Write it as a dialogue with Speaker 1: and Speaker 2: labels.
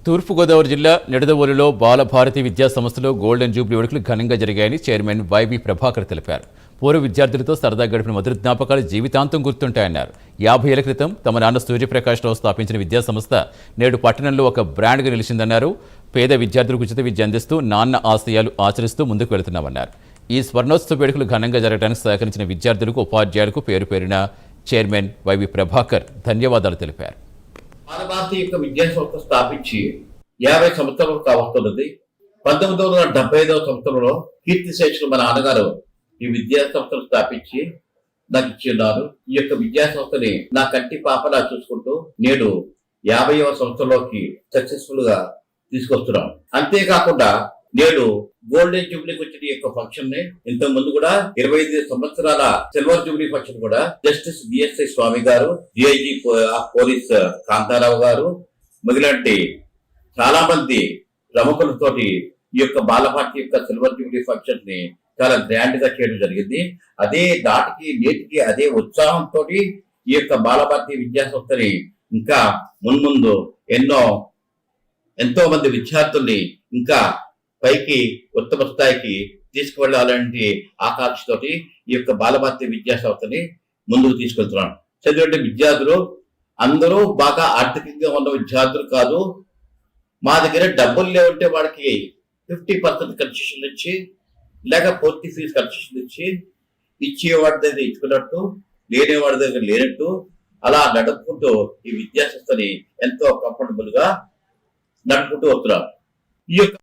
Speaker 1: తూర్పుగోదావరి జిల్లా నిడదవోలులో బాలభారతి విద్యా సంస్థలో గోల్డెన్ జూబ్లీ వేడుకలు ఘనంగా జరిగాయని చైర్మన్ వైవి ప్రభాకర్ తెలిపారు. పూర్వ విద్యార్థులతో సరదా గడిపిన మధుర జ్ఞాపకాలు జీవితాంతం గుర్తుంటాయన్నారు. 50 ఏళ్ల క్రితం తమ నాన్న సూర్యప్రకాశ్రావు స్థాపించిన విద్యా సంస్థ నేడు పట్టణంలో ఒక బ్రాండ్గా నిలిచిందన్నారు. పేద విద్యార్థులకు ఉచిత విద్య అందిస్తూ నాన్న ఆశయాలు ఆచరిస్తూ ముందుకు వెళుతున్నామన్నారు. ఈ స్వర్ణోత్సవ వేడుకలు ఘనంగా జరగడానికి సహకరించిన విద్యార్థులకు, ఉపాధ్యాయులకు పేరు పేరున చైర్మన్ వైవి ప్రభాకర్ ధన్యవాదాలు తెలిపారు.
Speaker 2: బాలభారతి యొక్క విద్యా సంస్థ స్థాపించి 50 సంవత్సరాలు కావస్తున్నది. 1975వ సంవత్సరంలో కీర్తిశేషులు మా నాన్నగారు ఈ విద్యా సంస్థను స్థాపించి నాకు ఇచ్చిన్నారు. ఈ యొక్క విద్యా సంస్థని నా కంటి పాపలా చూసుకుంటూ నేడు 50వ సంవత్సరంలోకి సక్సెస్ఫుల్ గా తీసుకొస్తున్నాం. అంతేకాకుండా నేడు గోల్డెన్ జూబ్లీకి వచ్చిన యొక్క ఫంక్షన్ ని ఇంతకు ముందు కూడా 25 సంవత్సరాల సిల్వర్ జూబ్లీ ఫంక్షన్ కూడా జస్టిస్ బిఎస్ఐ స్వామి గారు, డిఐజీ పోలీస్ కాంతారావు గారు, మిగిలిన చాలా మంది ప్రముఖులతోటి ఈ యొక్క బాలభారతి యొక్క సిల్వర్ జూబ్లీ ఫంక్షన్ ని చాలా గ్రాండ్ గా చేయడం జరిగింది. అదే నాటికి నేటికి అదే ఉత్సాహంతో ఈ యొక్క బాలభారతి విద్యా సంస్థని ఇంకా మున్ముందు ఎంతో మంది విద్యార్థుల్ని ఇంకా పైకి ఉత్తమ స్థాయికి తీసుకువెళ్ళాలంటే ఆకాంక్షతోటి ఈ యొక్క బాలభారతి విద్యా సంస్థని ముందుకు తీసుకెళ్తున్నాను. చదివే విద్యార్థులు అందరూ బాగా ఆర్థికంగా ఉన్న విద్యార్థులు కాదు. మా దగ్గర డబ్బులు లేవంటే వాడికి 50% కన్సెషన్ ఇచ్చి, లేక పూర్తి ఫీజు కన్సెషన్ ఇచ్చి, ఇచ్చేవాడి దగ్గర ఇచ్చుకున్నట్టు, లేనివాడి దగ్గర లేనట్టు అలా నడుపుకుంటూ ఈ విద్యా సంస్థని ఎంతో కంఫర్టబుల్ గా నడుపుకుంటూ వస్తున్నాం. ఈ యొక్క